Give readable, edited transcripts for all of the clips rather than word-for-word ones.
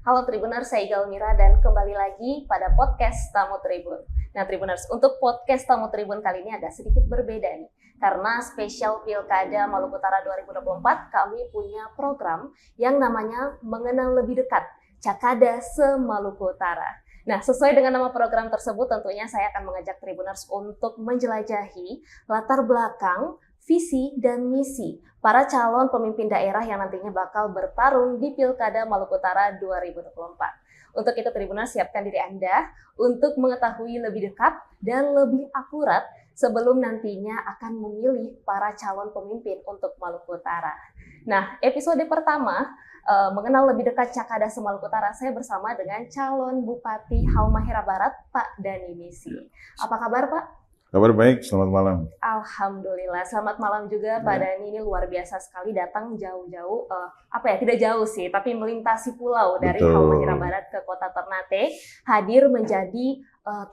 Halo Tribuners, saya Iga Almira dan kembali lagi pada podcast Tamu Tribun. Nah Tribuners, untuk podcast Tamu Tribun kali ini agak sedikit berbeda nih. Karena spesial Pilkada Maluku Utara 2024, kami punya program yang namanya Mengenal Lebih Dekat, Cakada se-Maluku Utara. Nah, sesuai dengan nama program tersebut, tentunya saya akan mengajak Tribuners untuk menjelajahi latar belakang, visi, dan misi para calon pemimpin daerah yang nantinya bakal bertarung di Pilkada Maluku Utara 2024. Untuk itu, Tribuners, siapkan diri Anda untuk mengetahui lebih dekat dan lebih akurat sebelum nantinya akan memilih para calon pemimpin untuk Maluku Utara. Nah, episode pertama, mengenal lebih dekat Cakada se-Maluku Utara, saya bersama dengan calon Bupati Halmahera Barat, Pak Dani Misi. Apa kabar, Pak? Kabar baik, selamat malam. Alhamdulillah, selamat malam juga Pak Dani. Ini luar biasa sekali datang jauh-jauh, tidak jauh sih, tapi melintasi pulau dari Halmahera Barat ke Kota Ternate, hadir menjadi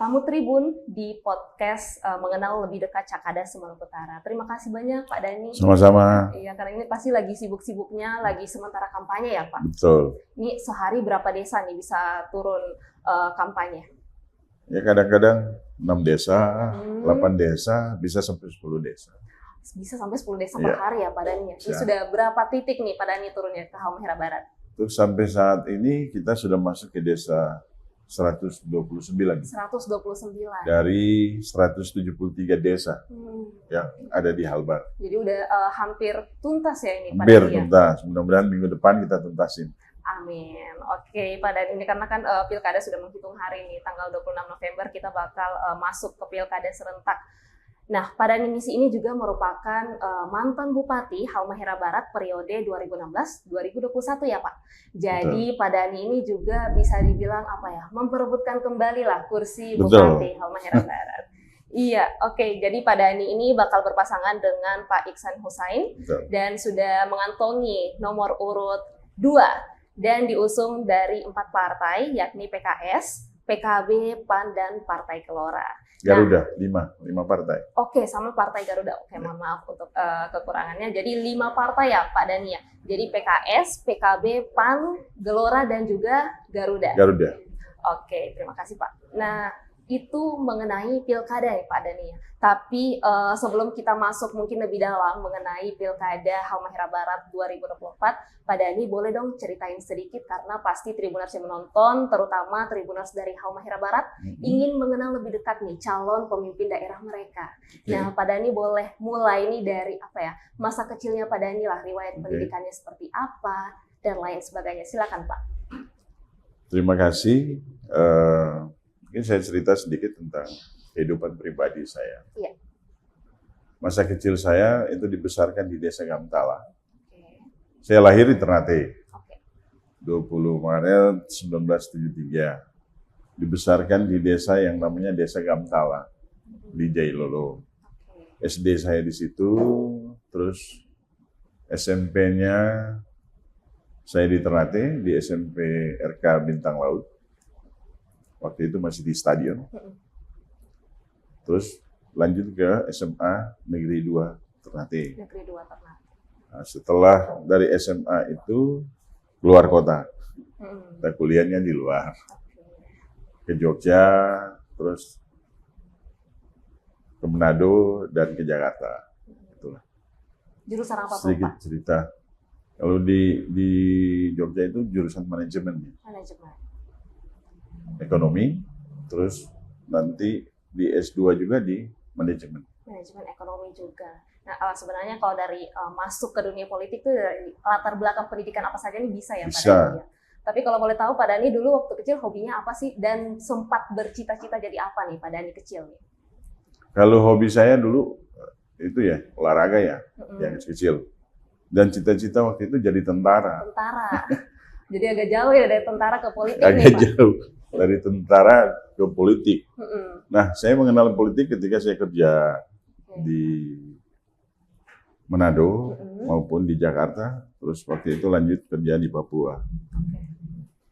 tamu tribun di podcast Mengenal Lebih Dekat Cakada se-Maluku Utara. Terima kasih banyak Pak Dani. Sama-sama. Iya, karena ini pasti lagi sibuk-sibuknya, lagi sementara kampanye ya Pak? Betul. Ini sehari berapa desa nih bisa turun kampanye? Ya kadang-kadang 6 desa, 8 desa, bisa sampai 10 desa. Bisa sampai 10 desa per hari ya Pak Dani? Ini sudah berapa titik nih Pak Dani turunnya ke Halmahera Barat? Untuk sampai saat ini kita sudah masuk ke desa 129. 129. Dari 173 desa yang ada di Halbar. Jadi udah hampir tuntas ya ini Pak Dani? Hampir tuntas, mudah-mudahan minggu depan kita tuntasin. Amin. Oke, Pak Dani, ini karena kan Pilkada sudah menghitung hari ini, tanggal 26 November kita bakal masuk ke Pilkada serentak. Nah, Pak Dani Misi ini juga merupakan mantan Bupati Halmahera Barat periode 2016-2021 ya Pak. Jadi Pak Dani ini juga bisa dibilang memperebutkan kembali lah kursi Bupati Halmahera Barat. Iya, oke. Jadi Pak Dani ini bakal berpasangan dengan Pak Iksan Husain dan sudah mengantongi nomor urut 2. Dan diusung dari 4 partai, yakni PKS, PKB, PAN, dan Partai Gelora. Garuda, 5 partai. Oke, sama Partai Garuda. Oke, mohon maaf untuk kekurangannya. Jadi 5 partai ya Pak Dani ya? Jadi PKS, PKB, PAN, Gelora, dan juga Garuda. Garuda. Oke, terima kasih Pak. Nah, itu mengenai Pilkada ya Pak Dani. Tapi sebelum kita masuk mungkin lebih dalam mengenai Pilkada Halmahera Barat 2024, Pak Dani boleh dong ceritain sedikit karena pasti Tribuners yang menonton, terutama Tribuners dari Halmahera Barat, ingin mengenal lebih dekat nih calon pemimpin daerah mereka. Nah, Pak Dani boleh mulai nih dari masa kecilnya Pak Dani lah, riwayat pendidikannya seperti apa dan lain sebagainya. Silakan Pak. Terima kasih. Mungkin saya cerita sedikit tentang kehidupan pribadi saya. Iya. Masa kecil saya itu dibesarkan di Desa Gamtala. Saya lahir di Ternate. 20 Maret 1973. Dibesarkan di desa yang namanya Desa Gamtala di Jailolo. SD saya di situ, terus SMP-nya saya di Ternate, di SMP RK Bintang Laut. Waktu itu masih di stadion. Terus lanjut ke SMA Negeri 2 Ternate. Negeri 2 Ternate. Nah, setelah dari SMA itu keluar kota. Kita kuliahnya di luar. Ke Jogja, terus ke Manado, dan ke Jakarta. Itulah. Jurusan apa Pak? Sedikit cerita. Kalau di Jogja itu jurusan manajemen. Manajemen. Ekonomi, terus nanti di S2 juga di manajemen. Manajemen ekonomi juga. Nah, sebenarnya kalau dari masuk ke dunia politik itu dari latar belakang pendidikan apa saja ini bisa ya Pak Dani? Tapi kalau boleh tahu Pak Dani dulu waktu kecil hobinya apa sih dan sempat bercita-cita jadi apa nih Pak Dani kecil nih? Kalau hobi saya dulu itu ya olahraga ya, yang kecil. Dan cita-cita waktu itu jadi tentara. Tentara. Jadi agak jauh ya dari tentara ke politik agak nih Pak? Jauh dari tentara ke politik. Nah, saya mengenal politik ketika saya kerja di Manado maupun di Jakarta, terus waktu itu lanjut kerja di Papua.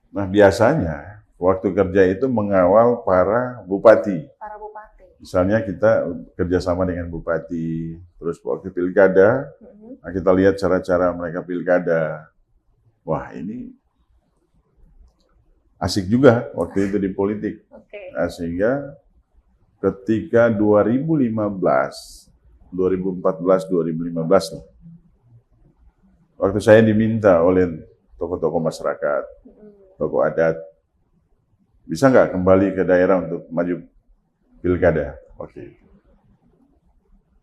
Nah, biasanya waktu kerja itu mengawal para bupati. Para bupati. Misalnya kita kerjasama dengan bupati, terus waktu pilkada, nah kita lihat cara-cara mereka pilkada. Wah, ini asik juga waktu itu di politik. Nah, sehingga ketika 2015, 2014, 2015 lah, waktu saya diminta oleh tokoh-tokoh masyarakat, tokoh adat, bisa nggak kembali ke daerah untuk maju pilkada waktu itu.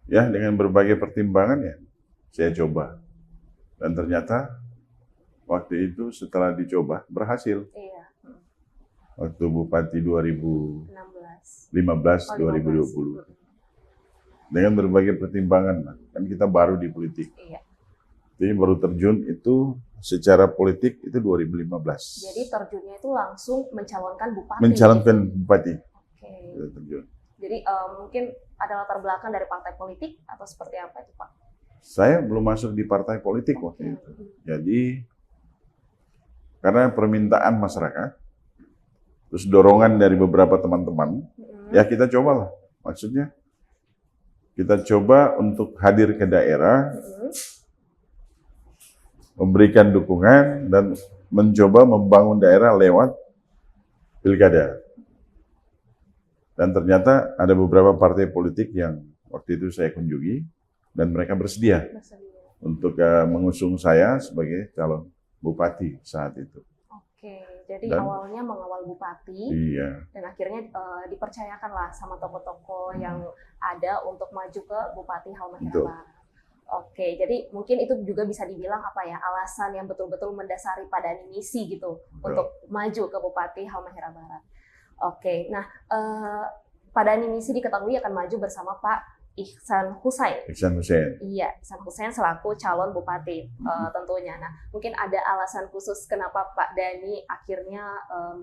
Ya, dengan berbagai pertimbangan ya, saya coba. Dan ternyata waktu itu setelah dicoba, berhasil. Iya. Waktu Bupati 2015, 2020. Dengan berbagai pertimbangan, kan kita baru di politik. Iya. Jadi baru terjun itu secara politik itu 2015. Jadi terjunnya itu langsung mencalonkan bupati. Mencalonkan bupati. Terjun. Jadi mungkin ada latar belakang dari partai politik atau seperti apa itu Pak? Saya belum masuk di partai politik waktu itu. Jadi karena permintaan masyarakat, terus dorongan dari beberapa teman-teman, ya kita cobalah. Maksudnya kita coba untuk hadir ke daerah, memberikan dukungan dan mencoba membangun daerah lewat pilkada. Dan ternyata ada beberapa partai politik yang waktu itu saya kunjungi dan mereka bersedia untuk mengusung saya sebagai calon bupati saat itu. Oke, jadi awalnya mengawal bupati, iya, dan akhirnya dipercayakanlah sama tokoh-tokoh yang ada untuk maju ke Bupati Halmahera Barat. Oke, jadi mungkin itu juga bisa dibilang apa ya, alasan yang betul-betul mendasari Pak Dhani misi gitu untuk maju ke Bupati Halmahera Barat. Oke, nah Pak Dhani misi diketahui akan maju bersama Pak Ihsan Hussein. Ihsan Hussein. Iya, Ihsan Hussein selaku calon bupati tentunya. Nah, mungkin ada alasan khusus kenapa Pak Dhani akhirnya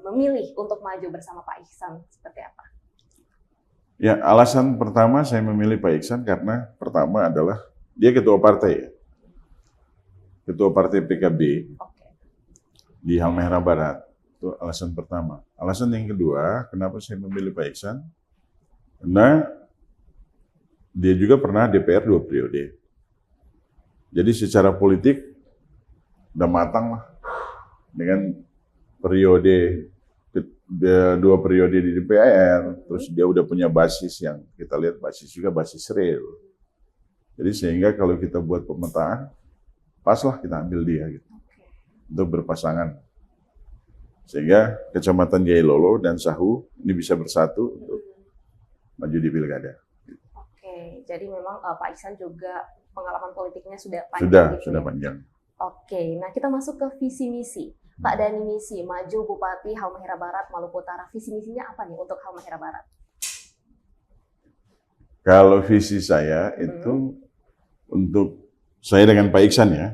memilih untuk maju bersama Pak Ihsan, seperti apa? Ya, alasan pertama saya memilih Pak Ihsan karena pertama adalah dia ketua partai, ketua partai PKB di Halmahera Barat. Itu alasan pertama. Alasan yang kedua, kenapa saya memilih Pak Ihsan? Karena dia juga pernah DPR 2 periode. Jadi secara politik udah matang lah. Dengan periode 2 periode di DPR, terus dia udah punya basis yang kita lihat basis juga basis real. Jadi sehingga kalau kita buat pemetaan, pas lah kita ambil dia gitu. Untuk berpasangan. Sehingga Kecamatan Jailolo dan Sahu ini bisa bersatu untuk maju di pilkada. Oke, jadi memang Pak Ihsan juga pengalaman politiknya sudah panjang. Sudah panjang. Oke, nah kita masuk ke visi misi. Pak Dhani misi maju Bupati Halmahera Barat, Maluku Utara. Visi misinya apa nih untuk Halmahera Barat? Kalau visi saya itu untuk saya dengan Pak Ihsan ya.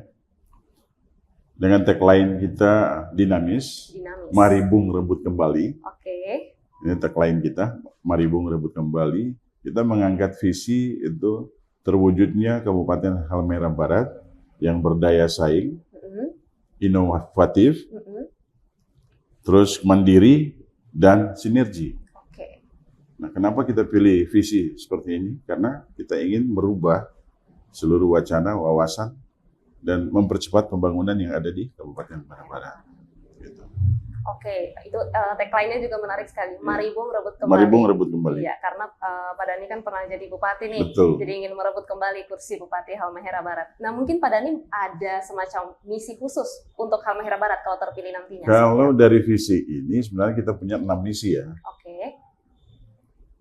Dengan tagline kita dinamis. Mari Bung rebut kembali. Oke. Ini tagline kita, Mari Bung rebut kembali. Kita mengangkat visi itu terwujudnya Kabupaten Halmahera Barat yang berdaya saing, inovatif, terus mandiri dan sinergi. Nah, kenapa kita pilih visi seperti ini? Karena kita ingin merubah seluruh wacana, wawasan, dan mempercepat pembangunan yang ada di Kabupaten Halmahera Barat. Gitu. Oke, itu tagline-nya juga menarik sekali. Mari Bung rebut kembali. Mari Bung rebut kembali. Iya, karena Pak Dhani kan pernah jadi bupati nih. Betul. Jadi ingin merebut kembali kursi Bupati Halmahera Barat. Nah, mungkin Pak Dhani ada semacam misi khusus untuk Halmahera Barat kalau terpilih nantinya. Kalau dari visi ini sebenarnya kita punya 6 misi ya. Oke.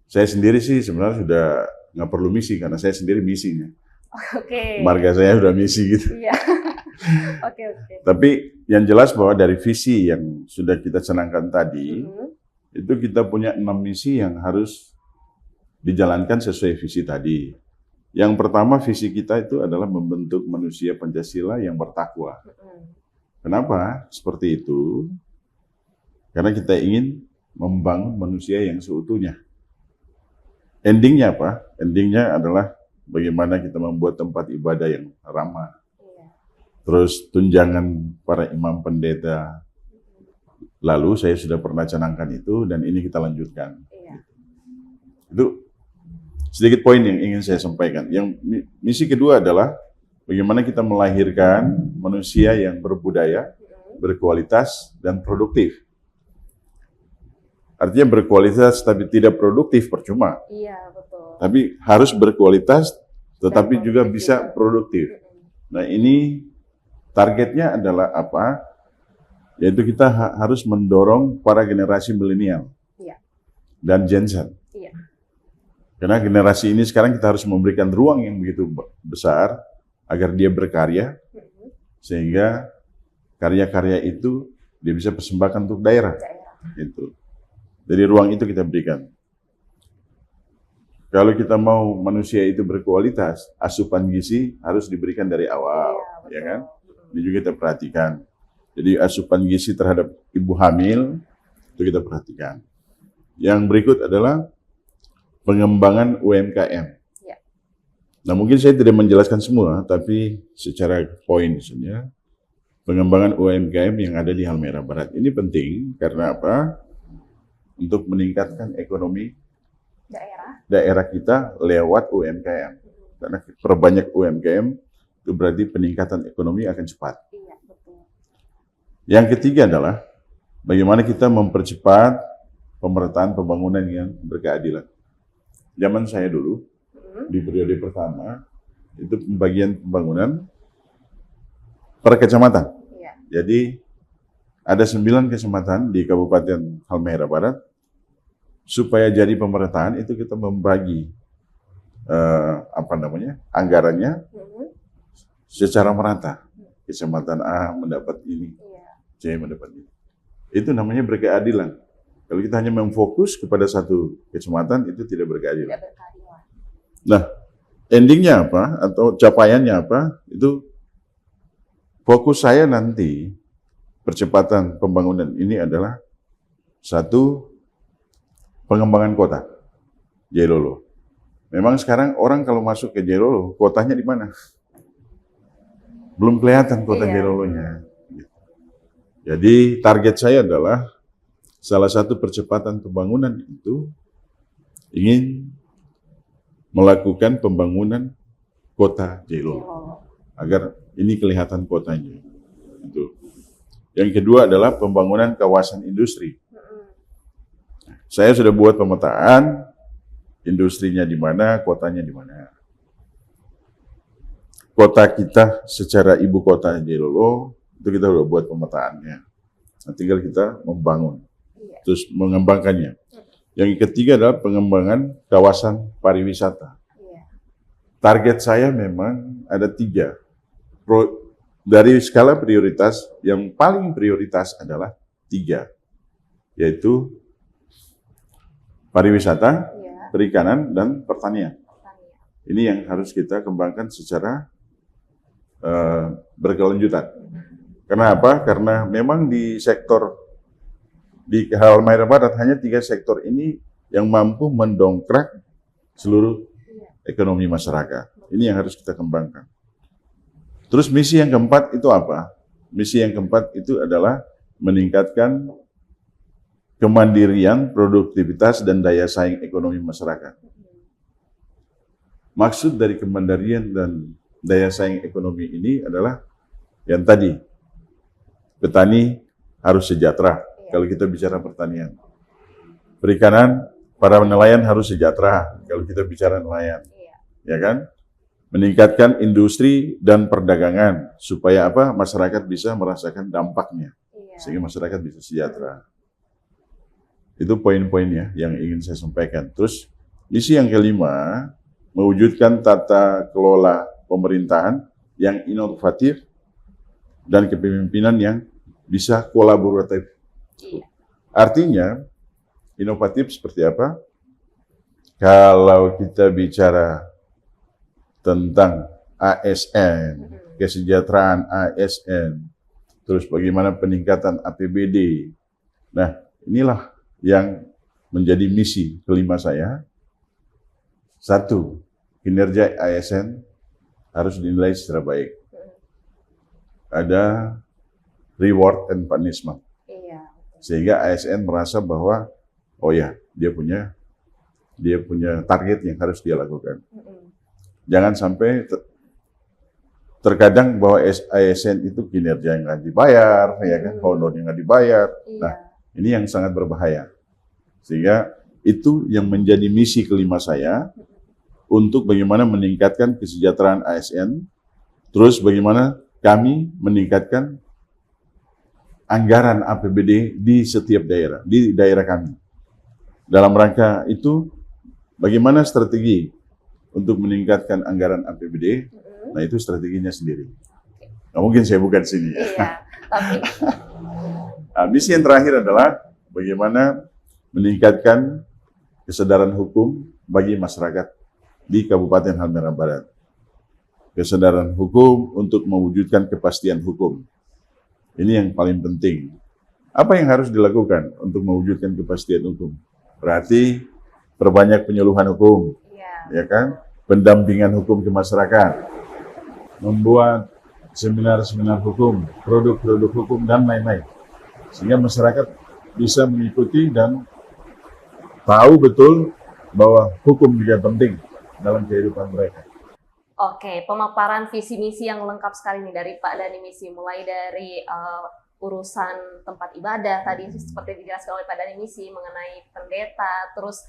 Saya sendiri sih sebenarnya sudah nggak perlu misi karena saya sendiri misinya. Oke. Marga saya udah misi gitu. Iya. Oke. Tapi yang jelas bahwa dari visi yang sudah kita canangkan tadi, itu kita punya 6 misi yang harus dijalankan sesuai visi tadi. Yang pertama visi kita itu adalah membentuk manusia Pancasila yang bertakwa. Kenapa seperti itu? Karena kita ingin membangun manusia yang seutuhnya. Endingnya apa? Endingnya adalah bagaimana kita membuat tempat ibadah yang ramah. Terus tunjangan para imam pendeta. Lalu saya sudah pernah canangkan itu dan ini kita lanjutkan. Itu sedikit poin yang ingin saya sampaikan. Yang misi kedua adalah bagaimana kita melahirkan manusia yang berbudaya, berkualitas, dan produktif. Artinya berkualitas tapi tidak produktif percuma. Iya, betul. Tapi harus berkualitas tetapi Dan juga produktif bisa juga. produktif. Nah, ini targetnya adalah apa? Yaitu kita harus mendorong para generasi milenial Iya. dan Gen Z. Iya. Karena generasi ini sekarang kita harus memberikan ruang yang begitu besar agar dia berkarya, sehingga karya-karya itu dia bisa persembahkan untuk daerah. Itu. Jadi ruang itu kita berikan. Kalau kita mau manusia itu berkualitas, asupan gizi harus diberikan dari awal, Iya, ya kan? betul. Ini juga kita perhatikan. Jadi asupan gizi terhadap ibu hamil itu kita perhatikan. Yang berikut adalah pengembangan UMKM. Ya. Nah, mungkin saya tidak menjelaskan semua, tapi secara poin misalnya, pengembangan UMKM yang ada di Halmahera Barat ini penting karena apa? Untuk meningkatkan ekonomi daerah kita lewat UMKM. Karena perbanyak UMKM itu berarti peningkatan ekonomi akan cepat. Iya, betul. Yang ketiga adalah bagaimana kita mempercepat pemerataan pembangunan yang berkeadilan. Zaman saya dulu, di periode pertama, itu pembagian pembangunan per kecamatan. Iya. Jadi ada 9 kecamatan di Kabupaten Halmahera Barat. Supaya jadi pemerataan itu kita membagi anggarannya secara merata. Kecamatan A mendapat ini, C mendapat ini. Itu namanya berkeadilan. Kalau kita hanya memfokus kepada satu kecamatan itu tidak berkeadilan. Nah, endingnya apa atau capaiannya apa? Itu fokus saya nanti percepatan pembangunan ini adalah satu, pengembangan kota Jailolo. Memang sekarang orang kalau masuk ke Jailolo, kotanya di mana? Belum kelihatan kota Jailolonya. Jadi target saya adalah salah satu percepatan pembangunan itu ingin melakukan pembangunan kota Jailolo agar ini kelihatan kotanya. Itu. Yang kedua adalah pembangunan kawasan industri. Saya sudah buat pemetaan, industrinya di mana, kotanya di mana. Kota kita secara ibu kota Jailolo, itu kita sudah buat pemetaannya. Nah, tinggal kita membangun, terus mengembangkannya. Yang ketiga adalah pengembangan kawasan pariwisata. Target saya memang ada 3. Dari skala prioritas, yang paling prioritas adalah 3, yaitu pariwisata, perikanan, dan pertanian. Ini yang harus kita kembangkan secara berkelanjutan. Kenapa? Karena memang di Halmahera Barat hanya 3 sektor ini yang mampu mendongkrak seluruh ekonomi masyarakat. Ini yang harus kita kembangkan. Terus misi yang keempat itu apa? Misi yang keempat itu adalah meningkatkan kemandirian, produktivitas, dan daya saing ekonomi masyarakat. Maksud dari kemandirian dan daya saing ekonomi ini adalah yang tadi, petani harus sejahtera kalau kita bicara pertanian. Perikanan, para nelayan harus sejahtera kalau kita bicara nelayan. Ya kan? Meningkatkan industri dan perdagangan supaya apa? Masyarakat bisa merasakan dampaknya. Sehingga masyarakat bisa sejahtera. Itu poin-poinnya yang ingin saya sampaikan. Terus, misi yang kelima, mewujudkan tata kelola pemerintahan yang inovatif dan kepemimpinan yang bisa kolaboratif. Artinya, inovatif seperti apa? Kalau kita bicara tentang ASN, kesejahteraan ASN, terus bagaimana peningkatan APBD. Nah, inilah yang menjadi misi kelima saya. 1, kinerja ASN harus dinilai secara baik. Ada reward and punishment. Sehingga ASN merasa bahwa, oh ya, dia punya target yang harus dia lakukan. Jangan sampai terkadang bahwa ASN itu kinerja yang nggak dibayar, ya kan, honornya nggak dibayar. Nah, ini yang sangat berbahaya. Sehingga itu yang menjadi misi kelima saya untuk bagaimana meningkatkan kesejahteraan ASN, terus bagaimana kami meningkatkan anggaran APBD di setiap daerah, di daerah kami. Dalam rangka itu, bagaimana strategi untuk meningkatkan anggaran APBD? Nah, itu strateginya sendiri. Nah, mungkin saya bukan sini ya. Iya, tapi Nah, misi yang terakhir adalah bagaimana meningkatkan kesadaran hukum bagi masyarakat di Kabupaten Halmahera Barat. Kesadaran hukum untuk mewujudkan kepastian hukum. Ini yang paling penting. Apa yang harus dilakukan untuk mewujudkan kepastian hukum? Berarti perbanyak penyuluhan hukum, ya kan? Pendampingan hukum ke masyarakat, membuat seminar-seminar hukum, produk-produk hukum, dan lain-lain. Sehingga masyarakat bisa mengikuti dan tahu betul bahwa hukum juga penting dalam kehidupan mereka. Oke, pemaparan visi misi yang lengkap sekali nih dari Pak Dhani Misi, mulai dari urusan tempat ibadah tadi seperti dijelaskan oleh Pak Dhani Misi mengenai pendeta, terus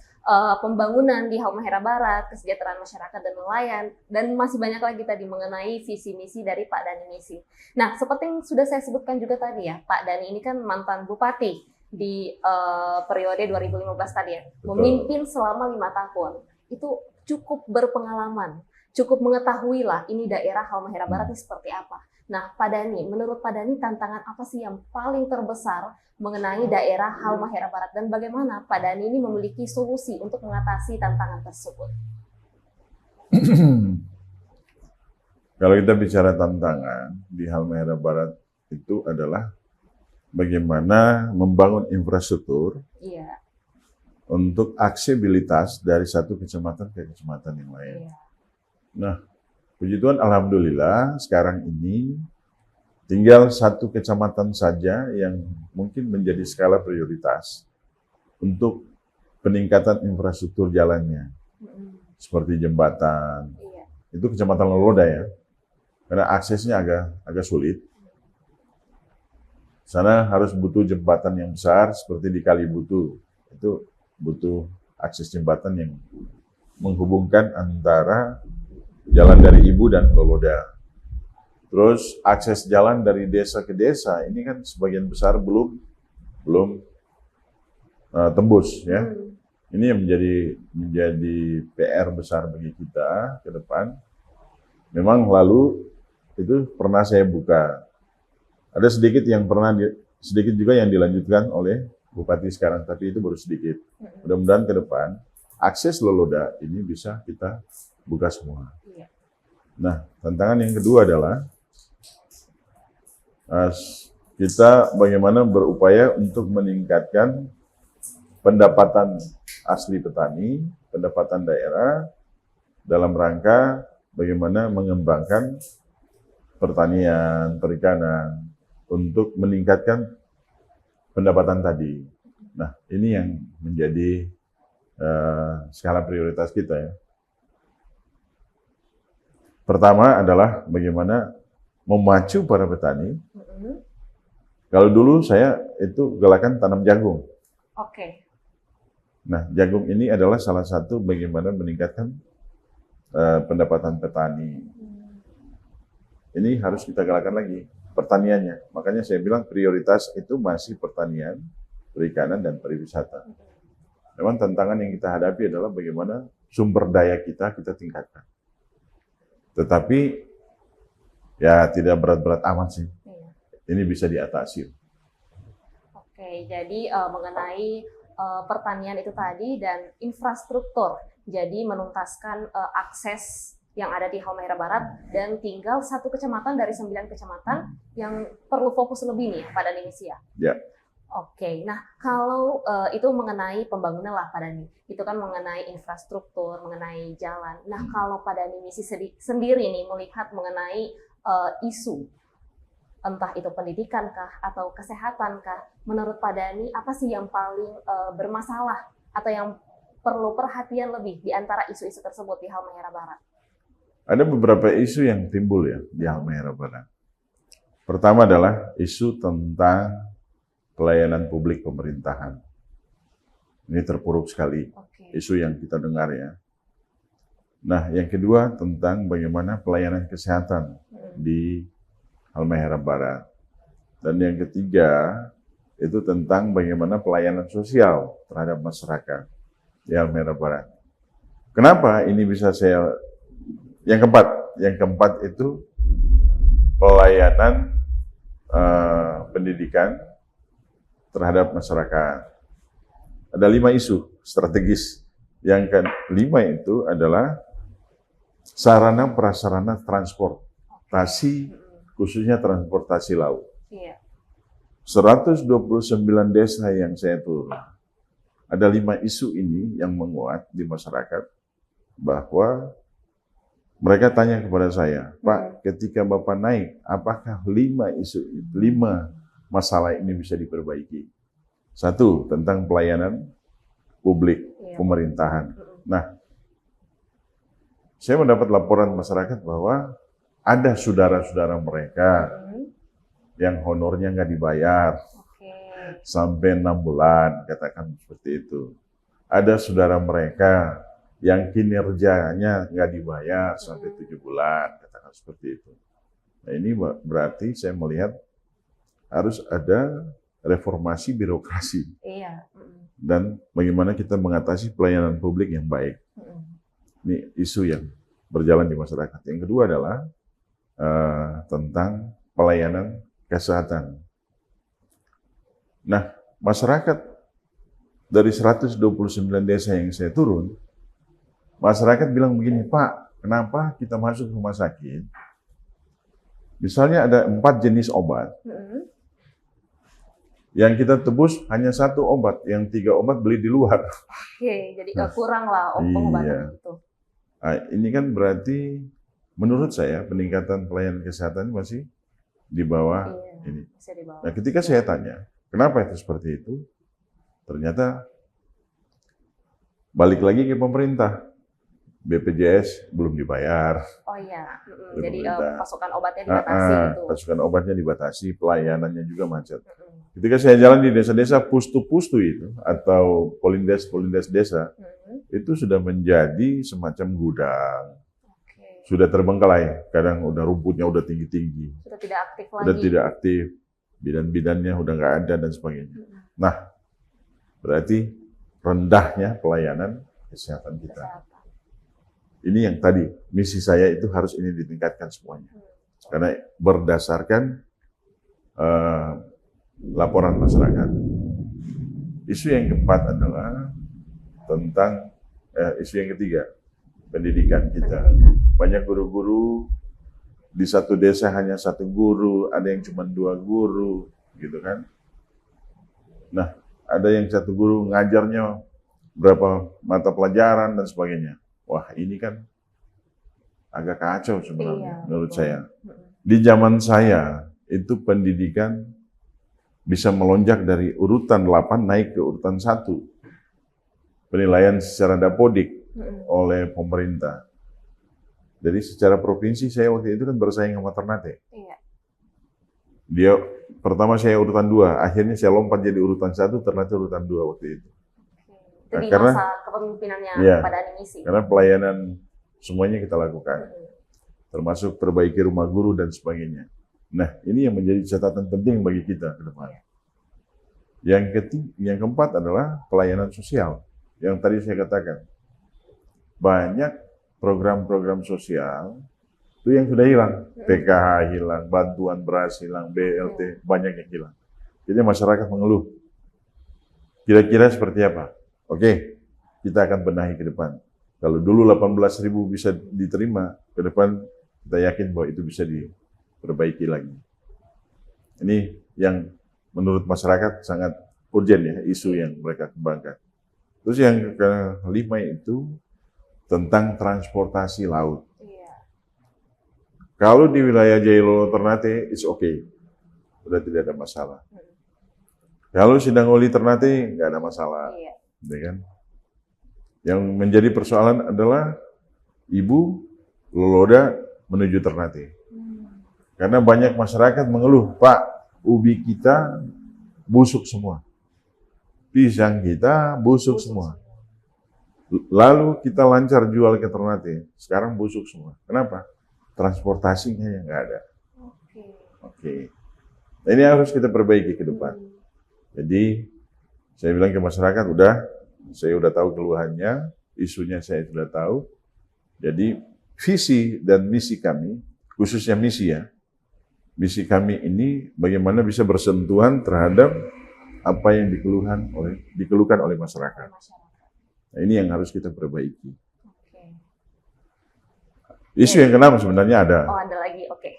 pembangunan di Halmahera Barat, kesejahteraan masyarakat dan nelayan, dan masih banyak lagi tadi mengenai visi misi dari Pak Dhani Misi. Nah, seperti yang sudah saya sebutkan juga tadi ya, Pak Dhani ini kan mantan bupati di periode 2015 tadi ya, memimpin selama 5 tahun. Itu cukup berpengalaman, cukup mengetahui lah ini daerah Halmahera Barat ini seperti apa. Nah, Pak Dhani, menurut Pak Dhani tantangan apa sih yang paling terbesar mengenai daerah Halmahera Barat dan bagaimana Pak Dhani ini memiliki solusi untuk mengatasi tantangan tersebut? Kalau kita bicara tantangan di Halmahera Barat itu adalah bagaimana membangun infrastruktur untuk aksesibilitas dari satu kecamatan ke kecamatan yang lain. Nah, puji Tuhan, alhamdulillah sekarang ini tinggal satu kecamatan saja yang mungkin menjadi skala prioritas untuk peningkatan infrastruktur jalannya, seperti jembatan. Itu kecamatan Loloda ya, karena aksesnya agak sulit. Sana harus butuh jembatan yang besar seperti di Kalibutu. Itu butuh akses jembatan yang menghubungkan antara jalan dari Ibu dan Loloda. Terus akses jalan dari desa ke desa ini kan sebagian besar belum tembus ya. Ini yang menjadi PR besar bagi kita ke depan. Memang lalu itu pernah saya buka. Ada sedikit juga yang dilanjutkan oleh Bupati sekarang, tapi itu baru sedikit. Mudah-mudahan ke depan akses Loloda ini bisa kita buka semua. Nah, tantangan yang kedua adalah kita bagaimana berupaya untuk meningkatkan pendapatan asli petani, pendapatan daerah dalam rangka bagaimana mengembangkan pertanian, perikanan untuk meningkatkan pendapatan tadi. Nah, ini yang menjadi skala prioritas kita ya. Pertama adalah bagaimana memacu para petani. Kalau dulu saya itu galakan tanam jagung. Nah, jagung ini adalah salah satu bagaimana meningkatkan pendapatan petani. Ini harus kita galakan lagi pertaniannya. Makanya saya bilang prioritas itu masih pertanian, perikanan, dan pariwisata. Memang tantangan yang kita hadapi adalah bagaimana sumber daya kita tingkatkan. Tetapi ya tidak berat-berat amat sih. Ini bisa diatasi. Jadi mengenai pertanian itu tadi dan infrastruktur. Jadi menuntaskan akses yang ada di Halmahera Barat dan tinggal satu kecamatan dari 9 kecamatan yang perlu fokus lebih nih Pak Dhani Misi ya. Ya. Nah kalau itu mengenai pembangunan lah Pak Dhani, itu kan mengenai infrastruktur, mengenai jalan. Nah kalau Pak Dhani Misi sendiri nih melihat mengenai isu, entah itu pendidikan kah atau kesehatan kah, menurut Pak Dhani apa sih yang paling bermasalah atau yang perlu perhatian lebih di antara isu-isu tersebut di Halmahera Barat? Ada beberapa isu yang timbul ya di Halmahera Barat. Pertama adalah isu tentang pelayanan publik pemerintahan. Ini terpuruk sekali Oke. isu yang kita dengar ya. Nah, yang kedua tentang bagaimana pelayanan kesehatan di Halmahera Barat. Dan yang ketiga itu tentang bagaimana pelayanan sosial terhadap masyarakat di Halmahera Barat. Kenapa ini bisa saya... Yang keempat itu pelayanan pendidikan terhadap masyarakat. Ada 5 isu strategis. Yang kelima itu adalah sarana prasarana transportasi, khususnya transportasi laut. Iya. 129 desa yang saya turun. Ada 5 isu ini yang menguat di masyarakat, bahwa mereka tanya kepada saya, Pak, ketika Bapak naik, apakah 5 masalah ini bisa diperbaiki? 1, tentang pelayanan publik, pemerintahan. Nah, saya mendapat laporan masyarakat bahwa ada saudara-saudara mereka yang honornya nggak dibayar sampai 6 bulan, katakan seperti itu. Ada saudara mereka yang kinerjanya nggak dibayar sampai 7 bulan, katakan seperti itu. Nah, ini berarti saya melihat harus ada reformasi birokrasi. Iya. Dan bagaimana kita mengatasi pelayanan publik yang baik. Ini isu yang berjalan di masyarakat. Yang kedua adalah tentang pelayanan kesehatan. Nah, masyarakat dari 129 desa yang saya turun, masyarakat bilang begini, Pak, kenapa kita masuk rumah sakit? Misalnya ada 4 jenis obat, yang kita tebus hanya 1 obat, yang 3 obat beli di luar. Oke, jadi kurang lah pengobatan itu. Nah, ini kan berarti menurut saya peningkatan pelayanan kesehatan masih di bawah ini. Di bawah. Nah, ketika saya tanya, kenapa itu seperti itu? Ternyata balik lagi ke pemerintah. BPJS belum dibayar. Oh iya, jadi pasokan obatnya dibatasi itu. Pasokan obatnya dibatasi, pelayanannya juga macet. Ketika saya jalan di desa-desa, pustu-pustu itu, atau polindes desa, itu sudah menjadi semacam gudang. Sudah terbengkalai, kadang udah rumputnya udah tinggi-tinggi. Sudah tidak aktif lagi. Sudah tidak aktif, bidan-bidannya udah nggak ada dan sebagainya. Nah, berarti rendahnya pelayanan kesehatan kita. Ini yang tadi, misi saya itu harus ini ditingkatkan semuanya. Karena berdasarkan laporan masyarakat. Isu yang keempat adalah tentang, isu yang ketiga, pendidikan kita. Banyak guru-guru, di satu desa hanya 1 guru, ada yang cuma 2 guru, gitu kan. Nah, ada yang 1 guru ngajarnya berapa mata pelajaran dan sebagainya. Wah, ini kan agak kacau sebenarnya menurut saya. Di zaman saya, itu pendidikan bisa melonjak dari urutan 8 naik ke urutan 1. Penilaian secara dapodik oleh pemerintah. Jadi secara provinsi saya waktu itu kan bersaing sama Ternate. Dia pertama saya urutan 2, akhirnya saya lompat jadi urutan 1, Ternate urutan 2 waktu itu. Jadi karena masa kepemimpinannya pada Animisi. Karena pelayanan semuanya kita lakukan, termasuk perbaiki rumah guru dan sebagainya. Nah, ini yang menjadi catatan penting bagi kita ke depan. Yang keempat adalah pelayanan sosial. Yang tadi saya katakan, banyak program-program sosial itu yang sudah hilang. PKH hilang, bantuan beras hilang, BLT, banyak yang hilang. Jadi masyarakat mengeluh. Kira-kira seperti apa? Oke, kita akan benahi ke depan. Kalau dulu 18.000 bisa diterima, ke depan kita yakin bahwa itu bisa diperbaiki lagi. Ini yang menurut masyarakat sangat urgent ya, isu yang mereka kembangkan. Terus yang kelima itu tentang transportasi laut. Kalau di wilayah Jailolo Ternate, it's okay. Sudah tidak ada masalah. Kalau Sidangoli Ternate, nggak ada masalah. Ya kan? Yang menjadi persoalan adalah Ibu Loloda menuju Ternate. Karena banyak masyarakat mengeluh, Pak, ubi kita busuk semua. pisang kita busuk semua. Lalu kita lancar jual ke Ternate, sekarang busuk semua. Kenapa? Transportasinya yang nggak ada. Oke. Nah, ini harus kita perbaiki ke depan. Jadi saya bilang ke masyarakat, saya udah tahu keluhannya, isunya saya sudah tahu. Jadi visi dan misi kami, khususnya misi ya, misi kami ini bagaimana bisa bersentuhan terhadap apa yang dikeluhkan oleh masyarakat. Nah, ini yang harus kita perbaiki. Isu yang keenam sebenarnya ada. Oh, ada lagi, oke.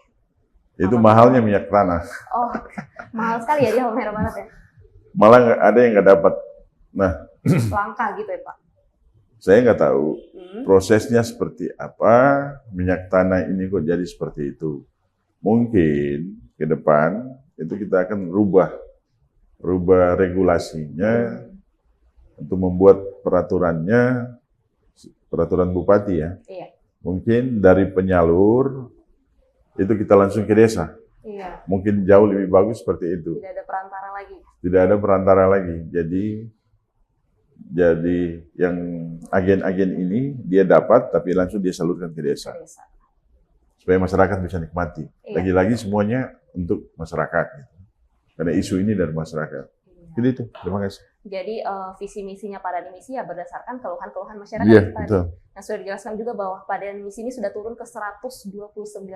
Itu mahalnya minyak tanah. Oh, mahal sekali ya di Halmahera Barat ya? Malah ada yang nggak dapat. Nah, langka gitu ya Pak? Saya nggak tahu prosesnya seperti apa, minyak tanah ini kok jadi seperti itu. Mungkin ke depan itu kita akan rubah regulasinya untuk membuat peraturan bupati ya. Iya. Mungkin dari penyalur itu kita langsung ke desa. Iya. Mungkin jauh lebih bagus seperti itu. Tidak ada perantara lagi. Tidak ada perantara lagi. Jadi yang agen-agen ini dia dapat tapi langsung dia salurkan ke desa. Supaya masyarakat bisa nikmati. Iya. Lagi-lagi semuanya untuk masyarakat. Karena isu ini dari masyarakat. Jadi itu, terima kasih. Jadi visi misinya Padani Misi ya berdasarkan keluhan-keluhan masyarakat tadi. Betul. Yang sudah dijelaskan juga bahwa Padani Misi ini sudah turun ke 129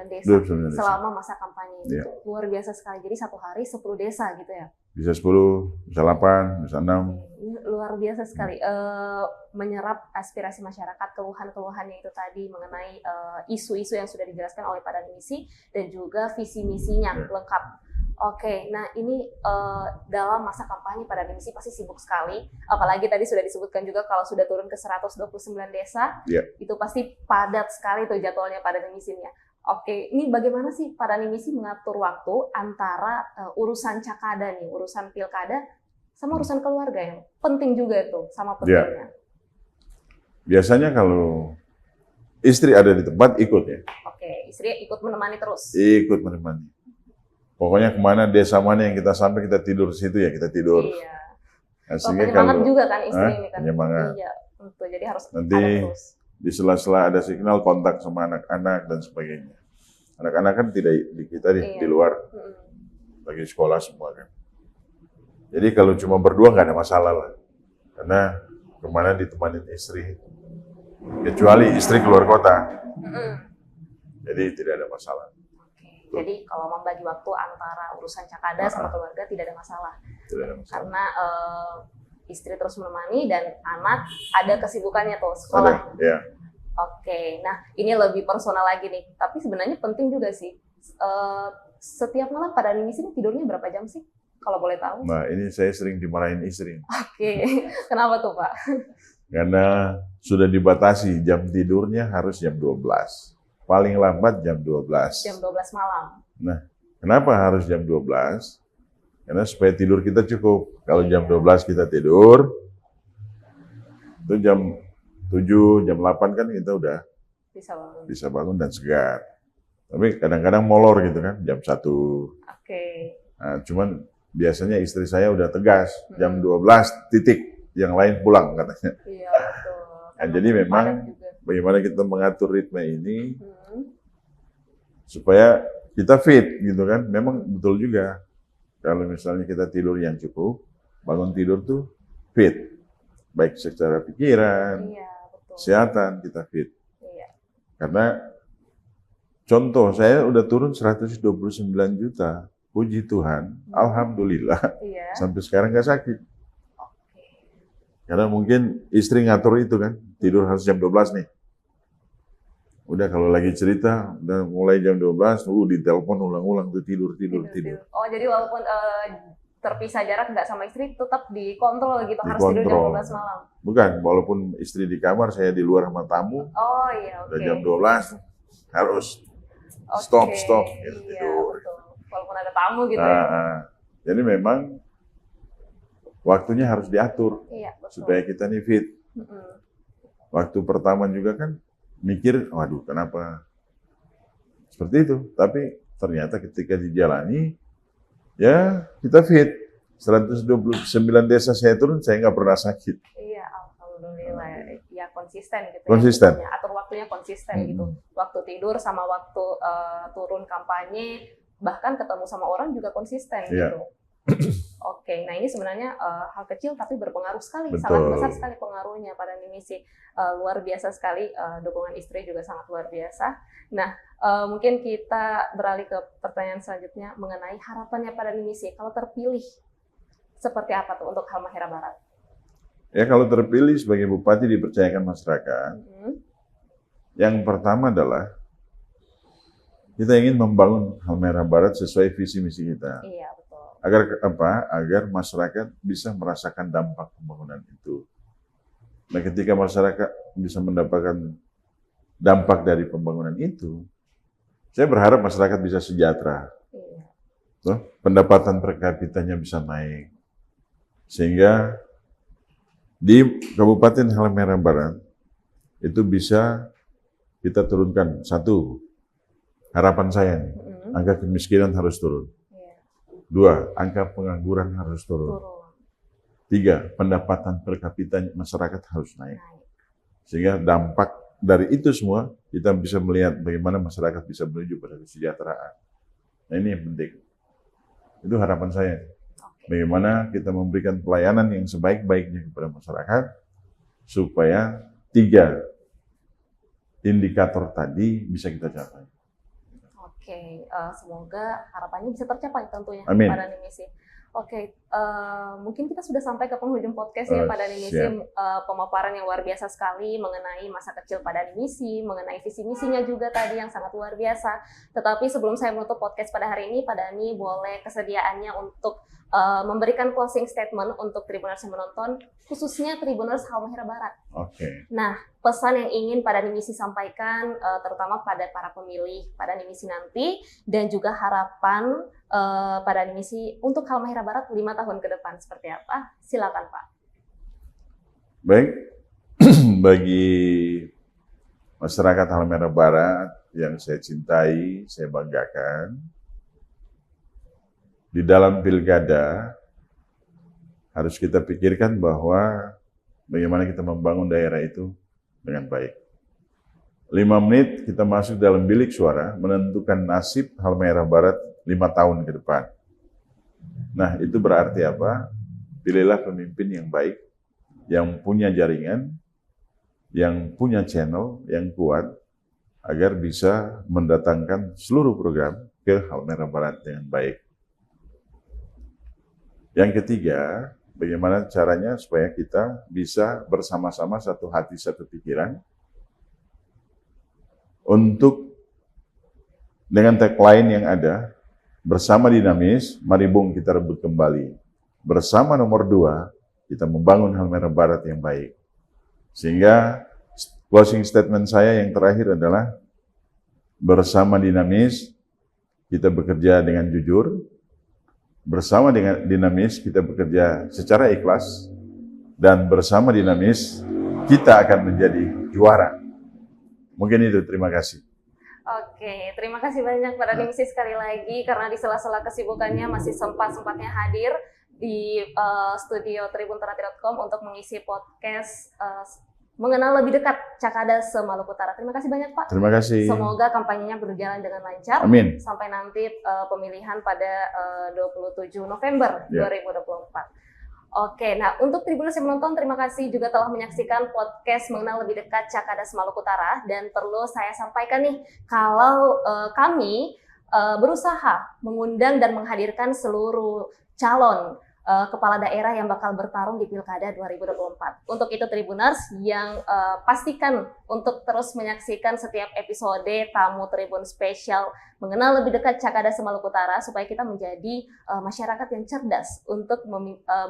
desa selama masa kampanye ini. Yeah. Luar biasa sekali. Jadi satu hari 10 desa gitu ya. Bisa 10, bisa 8, bisa 6. Luar biasa sekali. Menyerap aspirasi masyarakat, keluhan-keluhannya itu tadi mengenai isu-isu yang sudah dijelaskan oleh Padani Misi dan juga visi misinya lengkap. Oke, nah ini dalam masa kampanye Padani Misi pasti sibuk sekali. Apalagi tadi sudah disebutkan juga kalau sudah turun ke 129 desa, itu pasti padat sekali tuh jadwalnya Padani Misinya. Oke, ini bagaimana sih Padani Misi mengatur waktu antara urusan cakada nih, urusan pilkada, sama urusan keluarga yang penting juga itu, sama pentingnya. Biasanya kalau istri ada di tempat ikut ya. Oke, istri ikut menemani terus. Ikut menemani. Pokoknya kemana desa mana yang kita sampai kita tidur di situ ya kita tidur. Iya. Nah, penyemangat juga kan istri ini kan. Penyemangat. Iya, betul. Jadi harus nanti ada terus. Di sela-sela ada signal kontak sama anak-anak dan sebagainya. Anak-anak kan tidak di kita di luar, lagi sekolah semua kan. Jadi kalau cuma berdua nggak ada masalah lah, karena kemana ditemani istri, kecuali istri keluar kota. Jadi tidak ada masalah. Jadi kalau membagi waktu antara urusan cakada sama keluarga tidak ada masalah. Tidak ada masalah. Karena istri terus menemani dan anak ada kesibukannya tuh sekolah. Iya. Oke, nah ini lebih personal lagi nih. Tapi sebenarnya penting juga sih. Setiap malam Padani Misi tidurnya berapa jam sih? Kalau boleh tahu. Nah ini saya sering dimarahin istri. Oke, kenapa tuh Pak? Karena sudah dibatasi jam tidurnya harus jam 12. Paling lambat jam 12. Jam 12 malam. Nah, kenapa harus jam 12? Karena supaya tidur kita cukup. Kalau jam 12 kita tidur, itu jam 7, jam 8 kan kita udah bisa bangun dan segar. Tapi kadang-kadang molor gitu kan, jam 1. Oke. Nah, cuman biasanya istri saya udah tegas, jam 12 titik, yang lain pulang katanya. Iya, betul. Nah, jadi memang bagaimana kita mengatur ritme ini supaya kita fit gitu kan. Memang betul juga kalau misalnya kita tidur yang cukup, bangun tidur tuh fit, baik secara pikiran, kesehatan kita fit. Karena contoh saya udah turun 129 juta, puji Tuhan, alhamdulillah sampai sekarang nggak sakit. Karena mungkin istri ngatur itu kan, tidur harus jam 12 nih. Udah kalau lagi cerita, udah mulai jam 12, ditelepon ulang-ulang tuh tidur. Oh jadi walaupun terpisah jarak nggak sama istri, tetap dikontrol gitu, harus tidur jam 12 malam? Bukan, walaupun istri di kamar, saya di luar sama tamu. Oh iya, oke. Udah jam 12, harus stop gitu, tidur. Betul. Walaupun ada tamu gitu ya. Jadi memang waktunya harus diatur, supaya kita nih fit. Waktu pertama juga kan, mikir, waduh kenapa seperti itu, tapi ternyata ketika dijalani ya kita fit. 129 desa saya turun, saya nggak pernah sakit. Iya, alhamdulillah. Ya konsisten gitu. Konsisten. Ya, atur waktunya konsisten gitu. Waktu tidur sama waktu turun kampanye, bahkan ketemu sama orang juga konsisten gitu. Oke, nah ini sebenarnya hal kecil tapi berpengaruh sekali, sangat besar sekali pengaruhnya pada misi. Luar biasa sekali, dukungan istri juga sangat luar biasa. Nah, mungkin kita beralih ke pertanyaan selanjutnya mengenai harapannya pada misi. Kalau terpilih, seperti apa tuh untuk Halmahera Barat? Ya kalau terpilih sebagai bupati dipercayakan masyarakat, yang pertama adalah kita ingin membangun Halmahera Barat sesuai visi misi kita. Iya, betul. Agar apa? Agar masyarakat bisa merasakan dampak pembangunan itu. Nah, ketika masyarakat bisa mendapatkan dampak dari pembangunan itu, saya berharap masyarakat bisa sejahtera. Iya. Pendapatan per kapitanya bisa naik. Sehingga di Kabupaten Halmahera Barat itu bisa kita turunkan. Satu, harapan saya nih, angka kemiskinan harus turun. Dua, angka pengangguran harus turun. Tiga, pendapatan per kapita masyarakat harus naik. Sehingga dampak dari itu semua, kita bisa melihat bagaimana masyarakat bisa menuju pada kesejahteraan. Nah ini yang penting. Itu harapan saya. Bagaimana kita memberikan pelayanan yang sebaik-baiknya kepada masyarakat, supaya 3 indikator tadi bisa kita capai. Oke, semoga harapannya bisa tercapai tentunya pada misi. Oke, mungkin kita sudah sampai ke penghujung podcast ya pada misi, pemaparan yang luar biasa sekali mengenai masa kecil pada misi, mengenai visi misinya juga tadi yang sangat luar biasa. Tetapi sebelum saya menutup podcast pada hari ini, Pak Dhani boleh kesediaannya untuk memberikan closing statement untuk Tribuners yang menonton, khususnya Tribuners Halmahera Barat. Oke. Nah, pesan yang ingin Pak Dhani Misi sampaikan, terutama pada para pemilih Pak Dhani Misi nanti, dan juga harapan Pak Dhani Misi untuk Halmahera Barat 5 tahun ke depan seperti apa? Silakan Pak. Baik, bagi masyarakat Halmahera Barat yang saya cintai, saya banggakan, di dalam pilkada harus kita pikirkan bahwa bagaimana kita membangun daerah itu dengan baik. 5 menit kita masuk dalam bilik suara menentukan nasib Halmahera Barat 5 tahun ke depan. Nah, itu berarti apa? Pilihlah pemimpin yang baik, yang punya jaringan, yang punya channel yang kuat, agar bisa mendatangkan seluruh program ke Halmahera Barat dengan baik. Yang ketiga, bagaimana caranya supaya kita bisa bersama-sama satu hati, satu pikiran untuk dengan tagline yang ada, bersama dinamis, mari bung kita rebut kembali. Bersama nomor 2, kita membangun Halmahera Barat yang baik. Sehingga closing statement saya yang terakhir adalah, bersama dinamis, kita bekerja dengan jujur. Bersama dengan dinamis, kita bekerja secara ikhlas, dan bersama dinamis, kita akan menjadi juara. Mungkin itu, terima kasih. Oke, terima kasih banyak Pak Dhani Misi sekali lagi, karena di sela-sela kesibukannya masih sempat-sempatnya hadir di studio tribunterhati.com untuk mengisi podcast mengenal lebih dekat Cakada se-Maluku Utara. Terima kasih banyak Pak. Terima kasih. Semoga kampanyenya berjalan dengan lancar. Amin. Sampai nanti pemilihan pada 27 November 2024. Oke, nah untuk Tribuners yang menonton, terima kasih juga telah menyaksikan podcast mengenal lebih dekat Cakada se-Maluku Utara. Dan perlu saya sampaikan nih, kalau kami berusaha mengundang dan menghadirkan seluruh calon kepala daerah yang bakal bertarung di Pilkada 2024. Untuk itu Tribuners yang pastikan untuk terus menyaksikan setiap episode Tamu Tribun Spesial mengenal lebih dekat Cakada se-Maluku Utara, supaya kita menjadi masyarakat yang cerdas untuk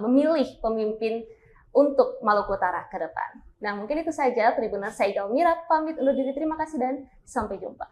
memilih pemimpin untuk Maluku Utara ke depan. Nah, mungkin itu saja Tribuners, saya Igal Mira pamit undur diri, terima kasih dan sampai jumpa.